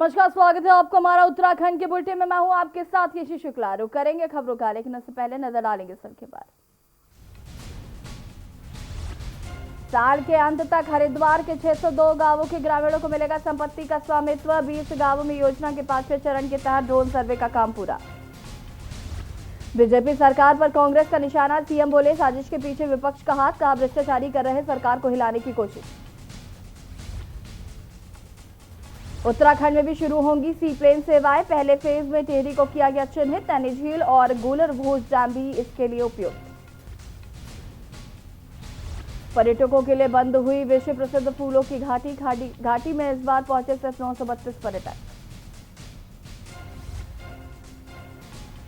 नमस्कार, स्वागत है आपको हमारा उत्तराखंड के बुलेटिन में। मैं हूं आपके साथ यशी शुक्ला। रुक करेंगे खबरों का, लेकिन उससे पहले नजर डालेंगे सर के बारे। साल के अंत तक हरिद्वार के 602 गांवों के ग्रामीणों को मिलेगा संपत्ति का स्वामित्व। 20 गांवों में योजना के 5वें चरण के तहत ड्रोन सर्वे का काम पूरा। बीजेपी सरकार पर कांग्रेस का निशाना, सीएम बोले साजिश के पीछे विपक्ष का हाथ, कहा भ्रष्टाचारी कर रहे सरकार को हिलाने की कोशिश। उत्तराखंड में भी शुरू होंगी सी प्लेन सेवाएं। पहले फेज में टिहरी को किया गया चिन्हित, नैनी झील और गूलर भोज डैम भी इसके लिए उपयुक्त। पर्यटकों के लिए बंद हुई विश्व प्रसिद्ध फूलों की घाटी में इस बार पहुंचे सिर्फ 932 पर्यटक।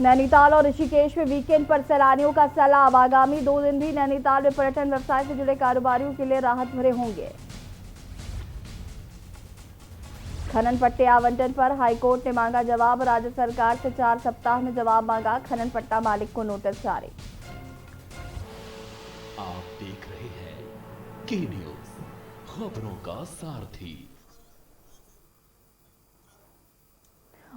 नैनीताल और ऋषिकेश में वीकेंड पर सैलानियों का सैलाब। आगामी 2 दिन भी नैनीताल में पर्यटन व्यवसाय से जुड़े कारोबारियों के लिए राहत भरे होंगे। खनन पट्टे आवंटन पर हाईकोर्ट ने मांगा जवाब। राज्य सरकार से 4 सप्ताह में जवाब मांगा। खनन पट्टा मालिक को नोटिस जारी। आप देख रहे हैं के न्यूज, खबरों का सारथी।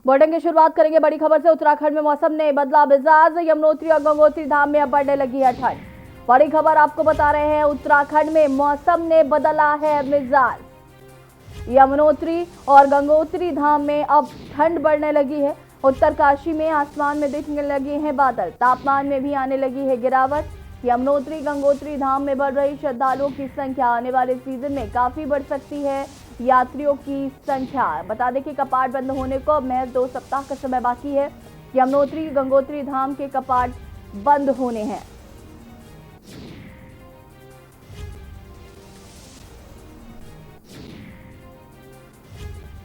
बुलेटिन की शुरुआत करेंगे बड़ी खबर से। उत्तराखंड में मौसम ने बदला मिजाज। यमुनोत्री और गंगोत्री धाम में अब बढ़ने लगी है ठंड। बड़ी खबर आपको बता रहे हैं, उत्तराखंड में मौसम ने बदला है मिजाज। यमुनोत्री और गंगोत्री धाम में अब ठंड बढ़ने लगी है। उत्तरकाशी में आसमान में दिखने लगे हैं बादल। तापमान में भी आने लगी है गिरावट। यमुनोत्री गंगोत्री धाम में बढ़ रही श्रद्धालुओं की संख्या आने वाले सीजन में काफी बढ़ सकती है। यात्रियों की संख्या, बता दें कि कपाट बंद होने को अब महज 2 सप्ताह का समय बाकी है। यमुनोत्री गंगोत्री धाम के कपाट बंद होने हैं।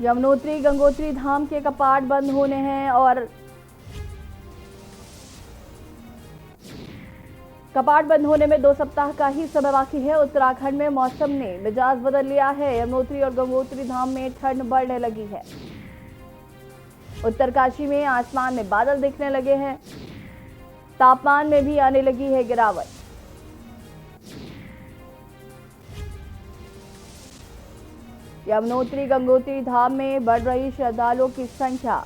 यमुनोत्री गंगोत्री धाम के कपाट बंद होने हैं और कपाट बंद होने में 2 सप्ताह का ही समय बाकी है। उत्तराखंड में मौसम ने मिजाज बदल लिया है। यमुनोत्री और गंगोत्री धाम में ठंड बढ़ने लगी है। उत्तरकाशी में आसमान में बादल दिखने लगे हैं। तापमान में भी आने लगी है गिरावट। यमुनोत्री गंगोत्री धाम में बढ़ रही श्रद्धालुओं की संख्या।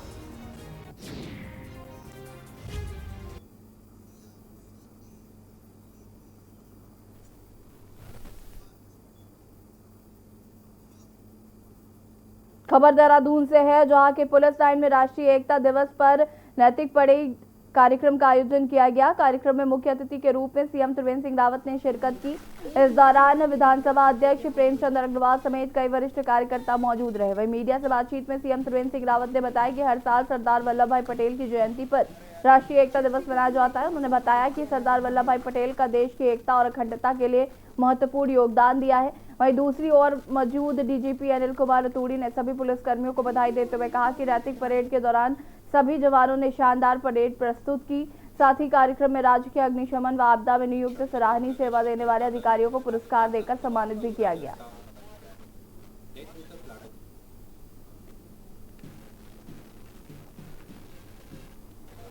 खबर देहरादून से है, जहां के पुलिस लाइन में राष्ट्रीय एकता दिवस पर नैतिक परेड कार्यक्रम का आयोजन किया गया। कार्यक्रम में मुख्य अतिथि के रूप में सीएम त्रिवेंद्र सिंह रावत ने शिरकत की। इस दौरान विधानसभा अध्यक्ष प्रेमचंद अग्रवाल समेत कई वरिष्ठ कार्यकर्ता मौजूद रहे। वहीं मीडिया से बातचीत में सीएम त्रिवेंद्र सिंह रावत ने बताया कि हर साल सरदार वल्लभ भाई पटेल की जयंती पर राष्ट्रीय एकता दिवस मनाया जाता है। उन्होंने बताया कि सरदार वल्लभ भाई पटेल का देश की एकता और अखंडता के लिए महत्वपूर्ण योगदान दिया है। वहीं दूसरी ओर मौजूद डीजीपी अनिल कुमार रतूड़ी ने सभी पुलिसकर्मियों को बधाई देते हुए कहा कि नैतिक परेड के दौरान सभी जवानों ने शानदार परेड प्रस्तुत की। साथ ही कार्यक्रम में राज्य के अग्निशमन व आपदा में नियुक्त सराहनीय सेवा देने वाले अधिकारियों को पुरस्कार देकर सम्मानित भी किया गया।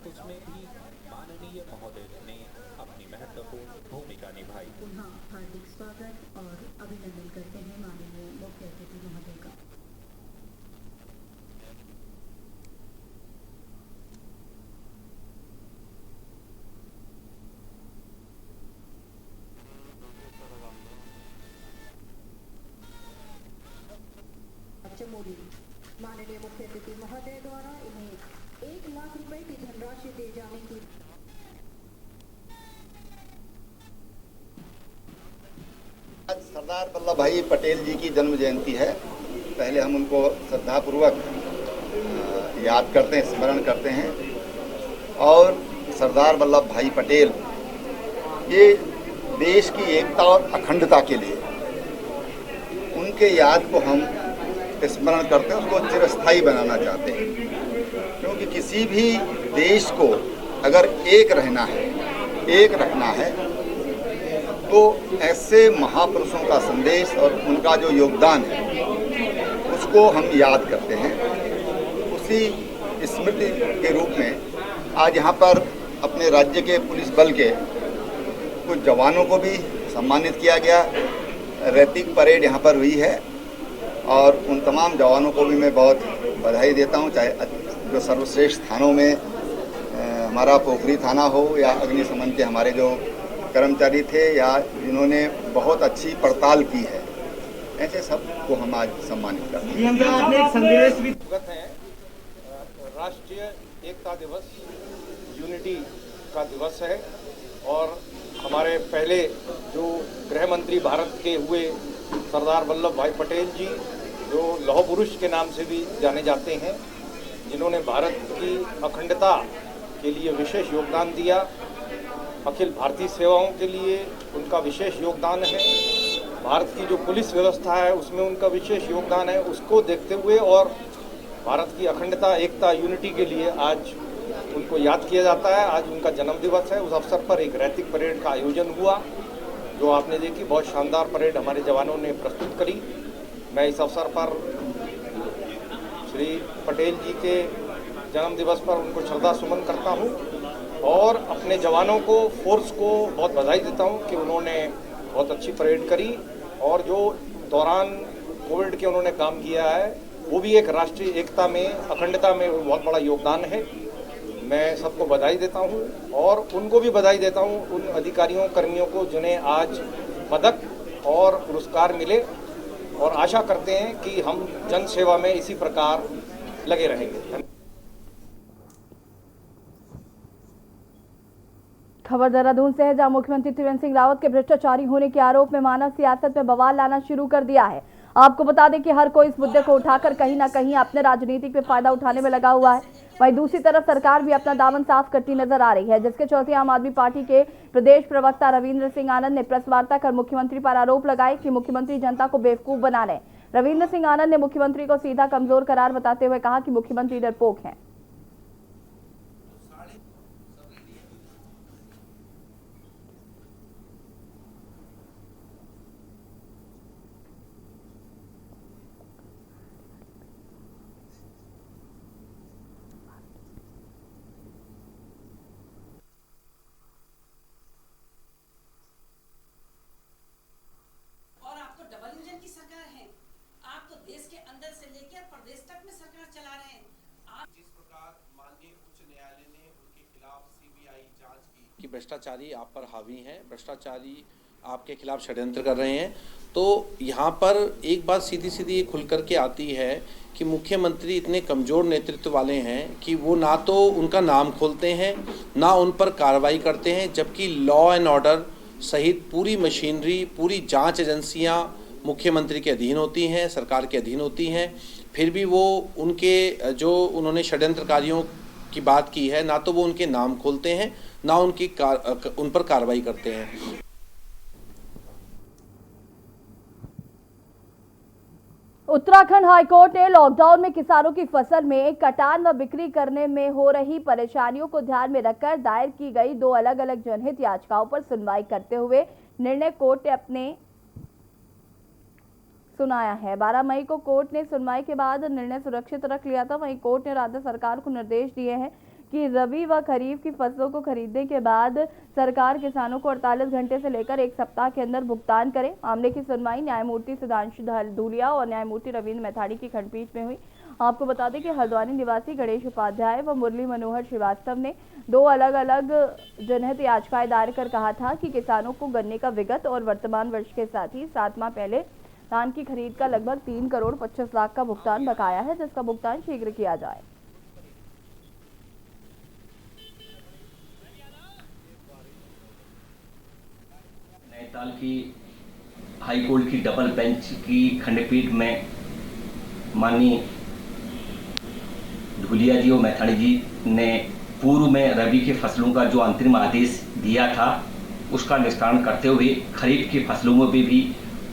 उसमें भी माननीय महोदय ने अपनी महत्वपूर्ण भूमिका निभाई। पुनः हार्दिक स्वागत और अभिनंदन करते हैं माननीय मुख्य अतिथि महोदय का। चमोली माननीय मुख्य अतिथि महोदय द्वारा इन्हें 1 लाख रुपए की धनराशि दिए जाने की। आज सरदार वल्लभ भाई पटेल जी की जन्म जयंती है। पहले हम उनको श्रद्धापूर्वक याद करते हैं, स्मरण करते हैं। और सरदार वल्लभ भाई पटेल ये देश की एकता और अखंडता के लिए उनके याद को हम स्मरण करते हैं, उसको चिरस्थायी बनाना चाहते हैं। क्योंकि किसी भी देश को अगर एक रहना है, एक रखना है, तो ऐसे महापुरुषों का संदेश और उनका जो योगदान है उसको हम याद करते हैं। उसी स्मृति के रूप में आज यहाँ पर अपने राज्य के पुलिस बल के कुछ जवानों को भी सम्मानित किया गया। नैतिक परेड यहाँ पर हुई है और उन तमाम जवानों को भी मैं बहुत बधाई देता हूँ। चाहे जो सर्वश्रेष्ठ थानों में हमारा पोखरी थाना हो या अग्निशमन के हमारे जो कर्मचारी थे या जिन्होंने बहुत अच्छी पड़ताल की है, ऐसे सबको हम आज सम्मानित करते हैं। राष्ट्रीय एकता दिवस यूनिटी का दिवस है और हमारे पहले जो गृह मंत्री भारत के हुए सरदार वल्लभ भाई पटेल जी, जो लौह पुरुष के नाम से भी जाने जाते हैं, जिन्होंने भारत की अखंडता के लिए विशेष योगदान दिया, अखिल भारतीय सेवाओं के लिए उनका विशेष योगदान है, भारत की जो पुलिस व्यवस्था है उसमें उनका विशेष योगदान है। उसको देखते हुए और भारत की अखंडता, एकता, यूनिटी के लिए आज उनको याद किया जाता है। आज उनका जन्म दिवस है। उस अवसर पर एक रैतिक परेड का आयोजन हुआ, जो आपने देखी। बहुत शानदार परेड हमारे जवानों ने प्रस्तुत करी। मैं इस अवसर पर श्री पटेल जी के जन्म दिवस पर उनको श्रद्धा सुमन करता हूं और अपने जवानों को, फोर्स को बहुत बधाई देता हूं कि उन्होंने बहुत अच्छी परेड करी और जो दौरान कोविड के उन्होंने काम किया है वो भी एक राष्ट्रीय एकता में, अखंडता में बहुत बड़ा योगदान है। मैं सबको बधाई देता हूं और उनको भी बधाई देता हूं, उन अधिकारियों, कर्मियों को जिन्हें आज पदक और पुरस्कार मिले, और आशा करते हैं कि हम जन सेवा में इसी प्रकार लगे रहेंगे। खबर देहरादून से है, जहां मुख्यमंत्री त्रिवेंद्र सिंह रावत के भ्रष्टाचारी होने के आरोप में मानव सियासत में बवाल लाना शुरू कर दिया है। आपको बता दें कि हर कोई इस मुद्दे को उठाकर कहीं ना कहीं अपने राजनीतिक में फायदा उठाने में लगा हुआ है। वहीं दूसरी तरफ सरकार भी अपना दामन साफ करती नजर आ रही है, जिसके चलते आम आदमी पार्टी के प्रदेश प्रवक्ता रविंद्र सिंह आनंद ने प्रेस वार्ता कर मुख्यमंत्री पर आरोप लगाए कि मुख्यमंत्री जनता को बेवकूफ बना रहे। रविंद्र सिंह आनंद ने मुख्यमंत्री को सीधा कमजोर करार बताते हुए कहा कि मुख्यमंत्री डरपोक हैं। कि भ्रष्टाचारी आप पर हावी हैं, भ्रष्टाचारी आपके खिलाफ षड्यंत्र कर रहे हैं, तो यहाँ पर एक बात सीधी सीधी खुल कर के आती है कि मुख्यमंत्री इतने कमज़ोर नेतृत्व वाले हैं कि वो ना तो उनका नाम खोलते हैं, ना उन पर कार्रवाई करते हैं, जबकि लॉ एंड ऑर्डर सहित पूरी मशीनरी, पूरी जांच एजेंसियां मुख्यमंत्री के अधीन होती हैं, सरकार के अधीन होती हैं। फिर भी वो उनके जो उन्होंने षड्यंत्रकारियों की बात की है, ना तो वो उनके नाम खोलते हैं, ना उन पर कार्रवाई करते हैं। उत्तराखंड हाईकोर्ट ने लॉकडाउन में किसानों की फसल में कटान व बिक्री करने में हो रही परेशानियों को ध्यान में रखकर दायर की गई 2 अलग अलग जनहित याचिकाओं पर सुनवाई करते हुए निर्णय कोर्ट ने अपने सुनाया है। 12 मई को कोर्ट ने सुनवाई के बाद निर्णय सुरक्षित रख लिया था। वहीं कोर्ट ने राज्य सरकार को निर्देश दिए हैं कि रबी व खरीफ की फसलों को खरीदने के बाद सरकार किसानों को 48 घंटे से लेकर 1 सप्ताह के अंदर भुगतान करे। मामले की सुनवाई न्यायमूर्ति सुधांशु धूलिया और न्यायमूर्ति रविंद्र मैथाड़ी की खंडपीठ में हुई। आपको बता दें कि हल्द्वानी निवासी गणेश उपाध्याय व मुरली मनोहर श्रीवास्तव ने 2 अलग अलग जनहित याचिकाएं दायर कर कहा था कि किसानों को गन्ने का विगत और वर्तमान वर्ष के साथ ही 7 माह पहले धान की खरीद का लगभग 3 करोड़ 25 लाख का भुगतान बकाया है, जिसका भुगतान शीघ्र किया जाए। नैनीताल की हाईकोर्ट की डबल बेंच की खंडपीठ में माननीय धूलिया जी और मैथाड़ी जी ने पूर्व में रबी की फसलों का जो अंतरिम आदेश दिया था उसका निष्पादन करते हुए खरीफ की फसलों में भी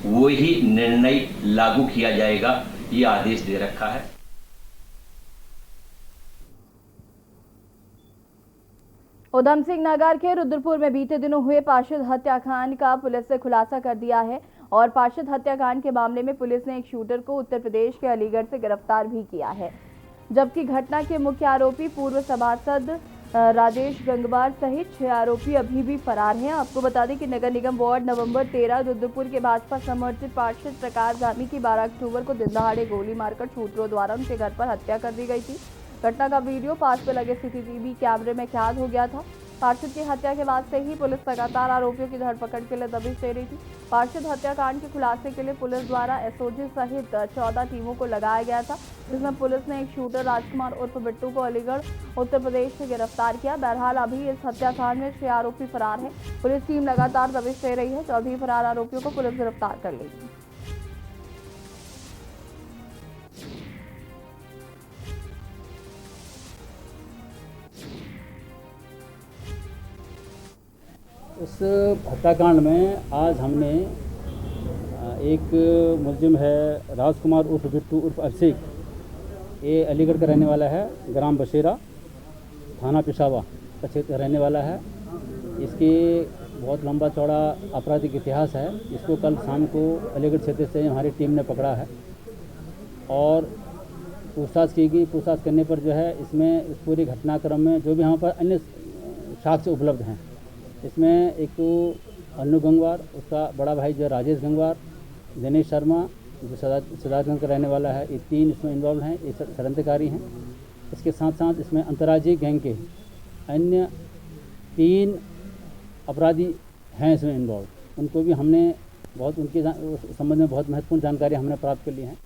वो ही निर्णय लागू किया जाएगा, ये आदेश दे रखा है। उधम सिंह नगर के रुद्रपुर में बीते दिनों हुए पार्षद हत्याकांड का पुलिस ने खुलासा कर दिया है और पार्षद हत्याकांड के मामले में पुलिस ने एक शूटर को उत्तर प्रदेश के अलीगढ़ से गिरफ्तार भी किया है, जबकि घटना के मुख्य आरोपी पूर्व सभासद राजेश गंगवार सहित 6 आरोपी अभी भी फरार हैं। आपको बता दें कि नगर निगम वार्ड नवंबर 13 रुद्रपुर के भाजपा समर्थित पार्षद प्रकाश धामी की 12 अक्टूबर को दिन दहाड़े गोली मारकर छूटरों द्वारा उनके घर पर हत्या कर दी गई थी। घटना का वीडियो पास में लगे सीसीटीवी कैमरे में कैद हो गया था। पार्षद की हत्या के बाद से ही पुलिस लगातार आरोपियों की धरपकड़ के लिए दबिश दे रही थी। पार्षद हत्याकांड के खुलासे के लिए पुलिस द्वारा एसओजी सहित 14 टीमों को लगाया गया था, जिसमें पुलिस ने एक शूटर राजकुमार उर्फ बिट्टू को अलीगढ़ उत्तर प्रदेश से गिरफ्तार किया। बहरहाल अभी इस हत्याकांड में 6 आरोपी फरार हैं। पुलिस टीम लगातार दबिश दे रही है। तो अभी फरार आरोपियों को पुलिस गिरफ्तार कर लेगी। इस हत्याकांड में आज हमने एक मुलजिम है राजकुमार उर्फ बिट्टू उर्फ अभिषेक, ये अलीगढ़ का रहने वाला है, ग्राम बसेरा, थाना पिशावा का क्षेत्र रहने वाला है। इसके बहुत लंबा चौड़ा आपराधिक इतिहास है। इसको कल शाम को अलीगढ़ क्षेत्र से हमारी टीम ने पकड़ा है और पूछताछ की गई। पूछताछ करने पर जो है इसमें इस पूरे घटनाक्रम में जो भी हमारे पास अन्य साक्ष्य उपलब्ध हैं, इसमें एक तो अन्नू गंगवार, उसका बड़ा भाई जो राजेश गंगवार, दिनेश शर्मा जो सिद्धार्थगंज का रहने वाला है, ये 3 इसमें इन्वॉल्व हैं, ये षड्यंत्रकारी हैं। इसके साथ साथ इसमें अंतर्राज्यीय गैंग के अन्य 3 अपराधी हैं इसमें इन्वॉल्व। उनको भी हमने बहुत उनके संबंध में बहुत महत्वपूर्ण जानकारी हमने प्राप्त कर ली है।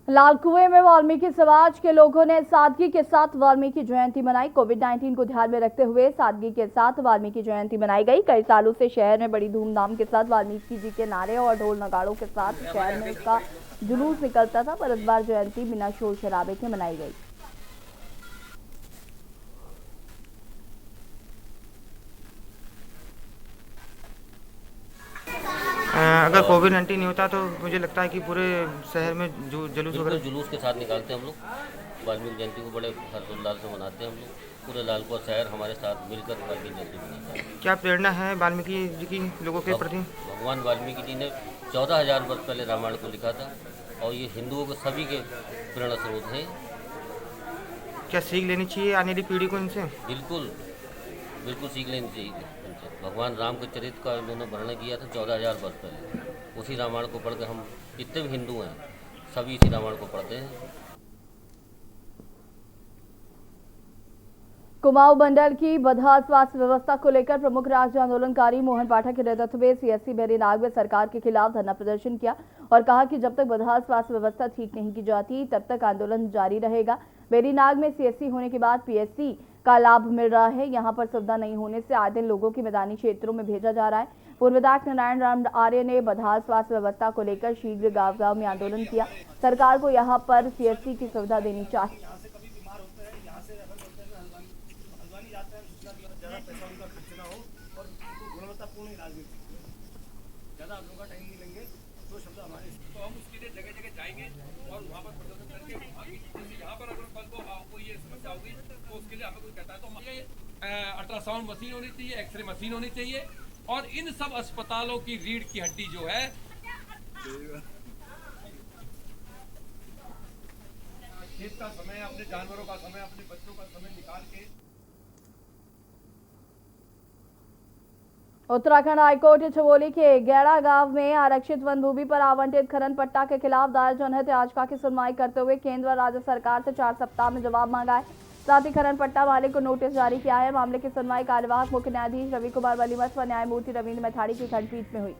लालकुएं में वाल्मीकि समाज के लोगों ने सादगी के साथ वाल्मीकि जयंती मनाई। कोविड-19 को ध्यान में रखते हुए सादगी के साथ वाल्मीकि जयंती मनाई गई। कई सालों से शहर में बड़ी धूमधाम के साथ वाल्मीकि जी के नारे और ढोल नगाड़ों के साथ शहर में उसका जुलूस निकलता था, पर इस बार जयंती बिना शोर शराबे के मनाई गई। अगर कोविड-19 नहीं होता तो मुझे लगता है कि पूरे शहर में जो जुलूस के साथ निकालते हैं हम लोग। वाल्मीकि जयंती को बड़े हर्षोल्लास से मनाते हैं हम लोग। पूरे लालकुआ शहर हमारे साथ मिलकर वाल्मीकि जयंती मनाता है। क्या प्रेरणा है वाल्मीकि जी की लोगों के प्रति? भगवान वाल्मीकि जी ने 14,000 वर्ष पहले रामायण को लिखा था और ये हिंदुओं को सभी के प्रेरणा स्रोत हैं। क्या सीख लेनी चाहिए आने वाली पीढ़ी को इनसे? बिल्कुल सीख लेनी चाहिए। भगवान राम के चरित्र का इन्होंने वर्णन किया था 14,000 वर्ष पहले। उसी रामायण को पढ़ के हम जितने भी हिंदू हैं सभी इसी रामायण को पढ़ते हैं। कुमाऊं मंडल की बदहाल स्वास्थ्य व्यवस्था को लेकर प्रमुख राज्य आंदोलनकारी मोहन पाठक के नेतृत्व में सीएससी बेरीनाग में सरकार के खिलाफ धरना प्रदर्शन किया और कहा कि जब तक बदहाल स्वास्थ्य व्यवस्था ठीक नहीं की जाती तब तक आंदोलन जारी रहेगा। बेरीनाग में सीएससी होने के बाद पीएससी का लाभ मिल रहा है। यहां पर सुविधा नहीं होने से आए दिन लोगों की मैदानी क्षेत्रों में भेजा जा रहा है। पूर्व विधायक नारायण राम आर्य ने बदहाल स्वास्थ्य व्यवस्था को लेकर शीघ्र गांव-गांव में आंदोलन किया। सरकार को यहां पर सीएससी की सुविधा देनी चाहिए। अल्ट्रासाउंड मशीन होनी चाहिए, एक्सरे मशीन होनी चाहिए और इन सब अस्पतालों की रीढ़ की हड्डी जो है खेत का समय, अपने जानवरों का समय, अपने बच्चों का समय निकाल के। उत्तराखंड हाईकोर्ट चमोली के गैड़ा गांव में आरक्षित वन भूमि पर आवंटित खनन पट्टा के खिलाफ दायर जनहित याचिका की सुनवाई करते हुए केंद्र और राज्य सरकार से 4 सप्ताह में जवाब मांगा है। साथ ही खनन पट्टा मालिक को नोटिस जारी किया है। मामले की सुनवाई कार्यवाहक मुख्य न्यायाधीश रवि कुमार मलिमथ व न्यायमूर्ति रविंद्र मैथाड़ी की खंडपीठ में हुई।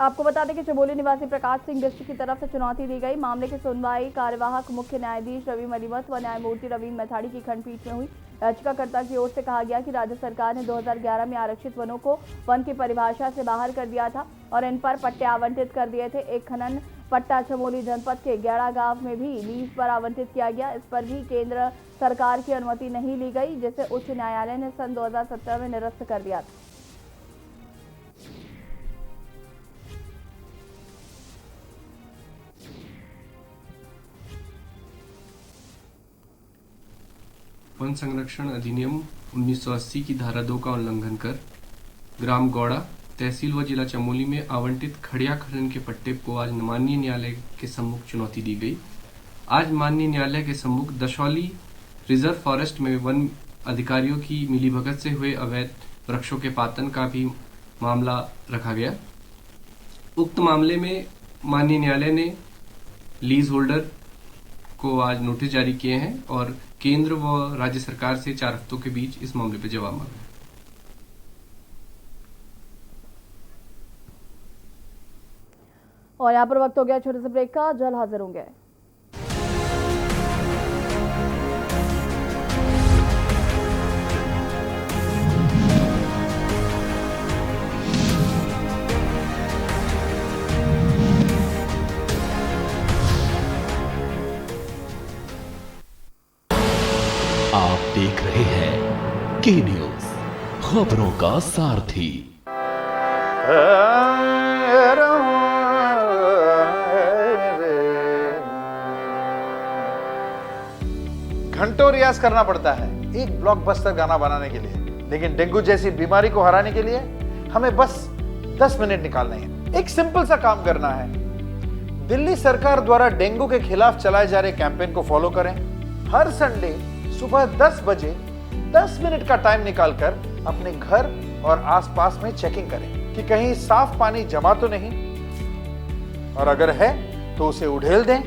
आपको बता दें कि चमोली निवासी प्रकाश सिंह बिष्ट की तरफ से चुनौती दी गई। मामले की सुनवाई कार्यवाहक मुख्य न्यायाधीश रवि मलिमथ व न्यायमूर्ति रविंद्र मैथाड़ी की खंडपीठ में हुई। याचिकाकर्ता की ओर से कहा गया कि राज्य सरकार ने 2011 में आरक्षित वनों को वन की परिभाषा से बाहर कर दिया था और इन पर पट्टे आवंटित कर दिए थे। एक खनन पट्टा चमोली जनपद के गैड़ा गांव में भी लीज पर आवंटित किया गया। इस पर भी केंद्र सरकार की अनुमति नहीं ली गई, जिसे उच्च न्यायालय ने सन 2017 में निरस्त कर दिया था। वन संरक्षण अधिनियम 1980 की धारा 2 का उल्लंघन कर ग्राम गौड़ा तहसील व जिला चमोली में आवंटित खड़िया खनन के पट्टे को आज माननीय न्यायालय के सम्मुख चुनौती दी गई। आज माननीय न्यायालय के सम्मुख दशौली रिजर्व फॉरेस्ट में वन अधिकारियों की मिलीभगत से हुए अवैध वृक्षों के पातन का भी मामला रखा गया। उक्त मामले में माननीय न्यायालय ने लीज होल्डर को आज नोटिस जारी किए हैं और केंद्र व राज्य सरकार से 4 हफ्तों के बीच इस मामले पर जवाब मांगा है। और यहाँ पर वक्त हो गया छोटे से ब्रेक का, जल्द हाजिर होंगे। आप देख रहे हैं के न्यूज, खबरों का सारथी। घंटों रियाज करना पड़ता है एक ब्लॉकबस्टर गाना बनाने के लिए, लेकिन डेंगू जैसी बीमारी को हराने के लिए हमें बस 10 मिनट निकालने हैं। एक सिंपल सा काम करना है। दिल्ली सरकार द्वारा डेंगू के खिलाफ चलाए जा रहे कैंपेन को फॉलो करें। हर संडे सुबह 10 बजे 10 मिनट का टाइम निकालकर अपने घर और आसपास में चेकिंग करें कि कहीं साफ पानी जमा तो नहीं, और अगर है तो उसे उड़ेल दें,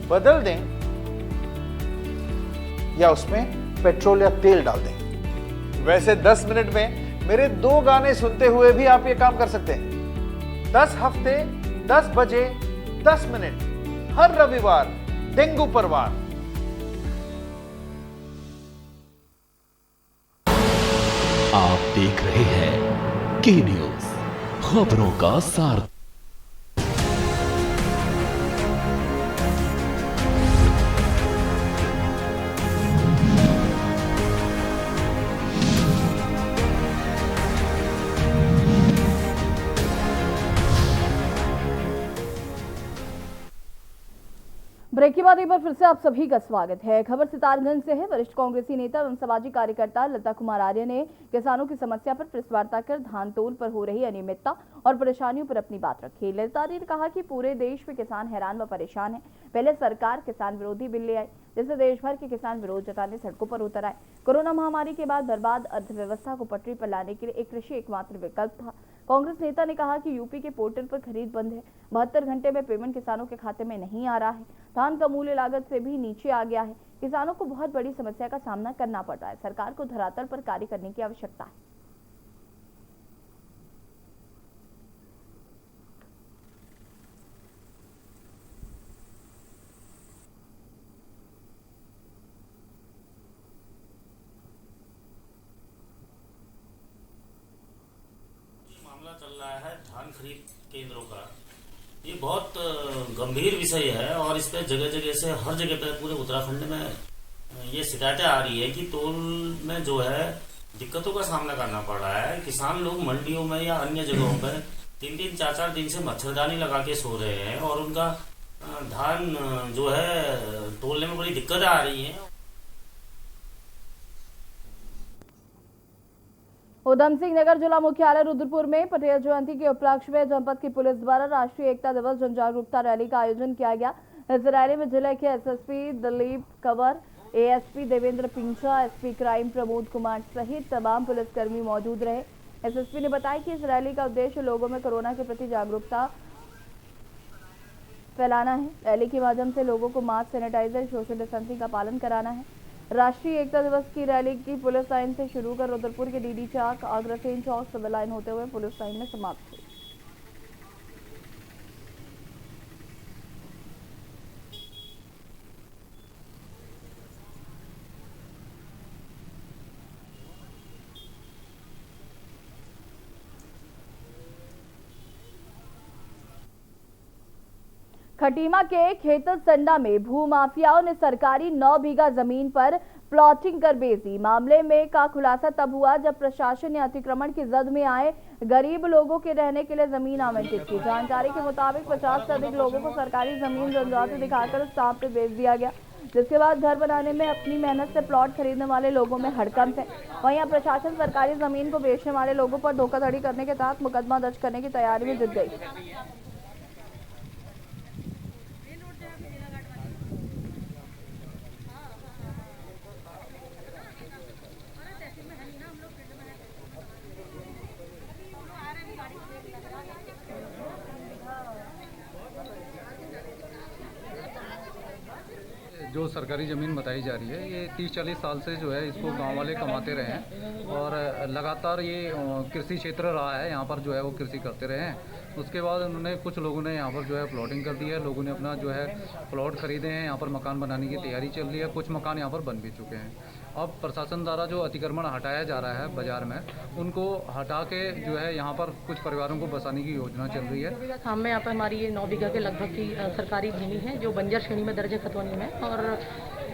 बदल दें या उसमें पेट्रोल या तेल डाल दें। वैसे 10 मिनट में मेरे 2 गाने सुनते हुए भी आप ये काम कर सकते हैं। 10 हफ्ते 10 बजे 10 मिनट हर रविवार, डेंगू पर वार। आप देख रहे हैं के न्यूज, खबरों का सार। ब्रेक के बाद एक बार फिर से आप सभी का स्वागत है। खबर सितारगंज से है। वरिष्ठ कांग्रेसी नेता एवं सामाजिक कार्यकर्ता लता कुमार आर्य ने किसानों की समस्या पर प्रेस वार्ता कर धान तोल पर हो रही अनियमितता और परेशानियों पर अपनी बात रखी। लता आर्य ने कहा कि पूरे देश में किसान हैरान व परेशान है। पहले सरकार किसान विरोधी बिल ले आई, जिससे देश भर के किसान विरोध जताने सड़कों पर उतर आए। कोरोना महामारी के बाद बर्बाद अर्थव्यवस्था को पटरी पर लाने के लिए एक कृषि एकमात्र विकल्प था। कांग्रेस नेता ने कहा कि यूपी के पोर्टल पर खरीद बंद है। 72 घंटे में पेमेंट किसानों के खाते में नहीं आ रहा है। धान का मूल्य लागत से भी नीचे आ गया है। किसानों को बहुत बड़ी समस्या का सामना करना पड़ रहा है। सरकार को धरातल पर कार्य करने की आवश्यकता है। चल रहा है धान खरीद केंद्रों का, ये बहुत गंभीर विषय है और इस पे जगह जगह से हर जगह पे पूरे उत्तराखंड में ये शिकायतें आ रही है कि तोल में जो है दिक्कतों का सामना करना पड़ रहा है। किसान लोग मंडियों में या अन्य जगहों पर 3-3, 4-4 दिन से मच्छरदानी लगा के सो रहे हैं और उनका धान जो है तोलने में बड़ी दिक्कतें आ रही हैं। उधम सिंह नगर जिला मुख्यालय रुद्रपुर में पटेल जयंती के उपलक्ष्य में जनपद की पुलिस द्वारा राष्ट्रीय एकता दिवस जन जागरूकता रैली का आयोजन किया गया। इस रैली में जिले के SSP Dilip Kanwar, ASP Devendra Pincha, SP crime Pramod Kumar सहित तमाम पुलिसकर्मी मौजूद रहे। एसएसपी ने बताया कि इस रैली का उद्देश्य लोगों में कोरोना के प्रति जागरूकता फैलाना है। रैली के माध्यम से लोगों को मास्क, सैनिटाइजर, सोशल डिस्टेंसिंग का पालन कराना है। राष्ट्रीय एकता दिवस की रैली की पुलिस लाइन से शुरू कर रुद्रपुर के डीडी चौक, अग्रसेन चौक, सिविल लाइन होते हुए पुलिस लाइन में समाप्त हुई। खटीमा के खेतल संडा में भूमाफियाओं ने सरकारी 9 बीघा जमीन पर प्लॉटिंग कर बेची। मामले में का खुलासा तब हुआ जब प्रशासन ने अतिक्रमण की जद में आए गरीब लोगों के रहने के लिए जमीन आवंटित की। जानकारी के मुताबिक 50 से अधिक लोगों को सरकारी जमीन जनजाति दिखाकर स्टाम्प पे बेच दिया गया, जिसके बाद घर बनाने में अपनी मेहनत से प्लॉट खरीदने वाले लोगों में हड़कंप है। वहीं प्रशासन सरकारी जमीन को बेचने वाले लोगों पर धोखाधड़ी करने के तहत मुकदमा दर्ज करने की तैयारी में जुट गई। जो सरकारी ज़मीन बताई जा रही है, ये 30-40 साल से जो है इसको गांव वाले कमाते रहे हैं और लगातार ये कृषि क्षेत्र रहा है, यहाँ पर जो है वो कृषि करते रहे हैं। उसके बाद उन्होंने कुछ लोगों ने यहाँ पर जो है प्लॉटिंग कर दी है, लोगों ने अपना जो है प्लॉट खरीदे हैं, यहाँ पर मकान बनाने की तैयारी चल रही है, कुछ मकान यहाँ पर बन भी चुके हैं। अब प्रशासन द्वारा जो अतिक्रमण हटाया जा रहा है बाज़ार में, उनको हटा के जो है यहाँ पर कुछ परिवारों को बसाने की योजना चल रही है। हम यहाँ पर हमारी ये 9 बीघा के लगभग की सरकारी भूमि है जो बंजर श्रेणी में दर्ज है खतौनी में, और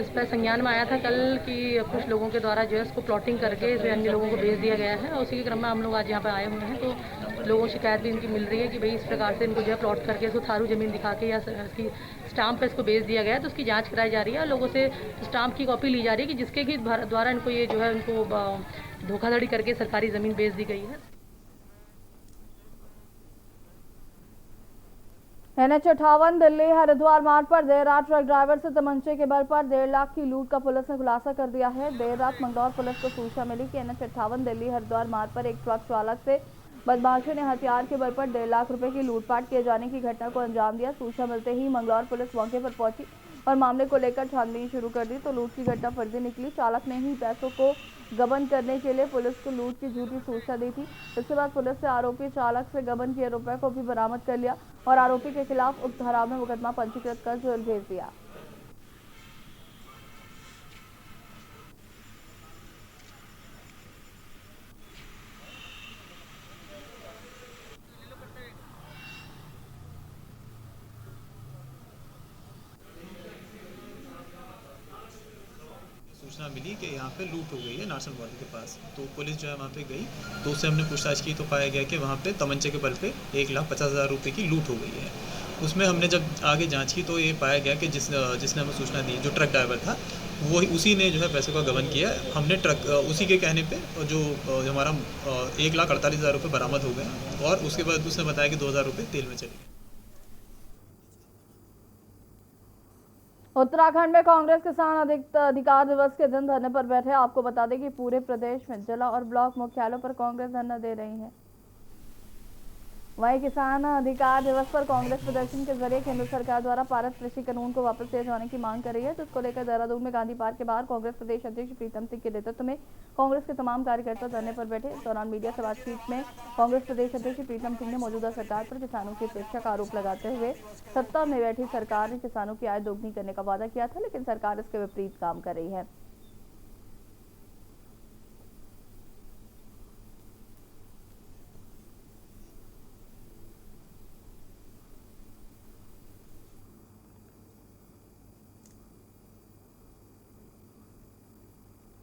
इस पर संज्ञान में आया था कल कि कुछ लोगों के द्वारा जो है इसको प्लॉटिंग करके इसे अन्य लोगों को बेच दिया गया है। और उसी के क्रम में हम लोग आज यहाँ पर आए हुए हैं, तो लोगों को शिकायत भी इनकी मिल रही है कि भाई इस प्रकार से इनको जो है प्लॉट करके इसको थारू ज़मीन दिखा के या इसकी स्टाम्प पे इसको बेच दिया गया है। तो उसकी जांच कराई जा रही है और लोगों से स्टाम्प की कॉपी ली जा रही है कि जिसके द्वारा इनको ये जो है इनको धोखाधड़ी करके सरकारी ज़मीन बेच दी गई है। NH 58 दिल्ली हरिद्वार मार्ग पर देर रात ट्रक ड्राइवर से तमंचे के बल पर 1.5 लाख की लूट का पुलिस ने खुलासा कर दिया है। देर रात मंगलौर पुलिस को सूचना मिली कि NH 58 दिल्ली हरिद्वार मार्ग पर एक ट्रक चालक से बदमाशों ने हथियार के बल पर 1.5 लाख रुपए की लूटपाट किए जाने की घटना को अंजाम दिया। सूचना मिलते ही मंगलौर पुलिस मौके पर पहुंची और मामले को लेकर छानबीन शुरू कर दी, तो लूट की घटना फर्जी निकली। चालक ने ही पैसों को गबन करने के लिए पुलिस को लूट की झूठी सूचना दी थी। इसके बाद पुलिस ने आरोपी चालक से गबन किए रुपए को भी बरामद कर लिया और आरोपी के खिलाफ उक्त धारा में मुकदमा पंजीकृत कर जेल भेज दिया। सूचना मिली कि यहाँ पे लूट हो गई है नारसन बॉर्डर के पास, तो पुलिस जो है वहाँ पे गई, तो उससे हमने पूछताछ की तो पाया गया कि वहाँ पे तमंचे के बल पे 1,50,000 रुपये की लूट हो गई है। उसमें हमने जब आगे जांच की तो ये पाया गया कि जिसने हमें सूचना दी, जो ट्रक ड्राइवर था, वो उसी ने जो है पैसे का गबन किया। हमने ट्रक उसी के कहने पे जो हमारा 1,48,000 रुपये बरामद हो गए और उसके बाद उसने बताया कि 2,000 रुपये तेल में चले गए। उत्तराखंड में कांग्रेस किसान अधिकार दिवस के दिन धरने पर बैठे। आपको बता दें कि पूरे प्रदेश में जिला और ब्लॉक मुख्यालयों पर कांग्रेस धरना दे रही है। वहीं किसान अधिकार दिवस पर कांग्रेस प्रदर्शन के जरिए केंद्र सरकार द्वारा पारित कृषि कानून को वापस ले जाने की मांग कर रही है, जिसको लेकर देहरादून में गांधी पार्क के बाहर कांग्रेस प्रदेश अध्यक्ष प्रीतम सिंह के नेतृत्व में कांग्रेस के तमाम कार्यकर्ता धरने पर बैठे। इस दौरान मीडिया से बातचीत में कांग्रेस प्रदेश अध्यक्ष प्रीतम सिंह ने मौजूदा सरकार पर किसानों की उपेक्षा का आरोप लगाते हुए सत्ता में बैठी सरकार ने किसानों की आय दोगुनी करने का वादा किया था, लेकिन सरकार इसके विपरीत काम कर रही है।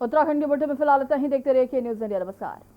उत्तराखंड के बुलेटिन में फिलहाल इतना ही। देखते रहिए के न्यूज़ इंडिया। नमस्कार।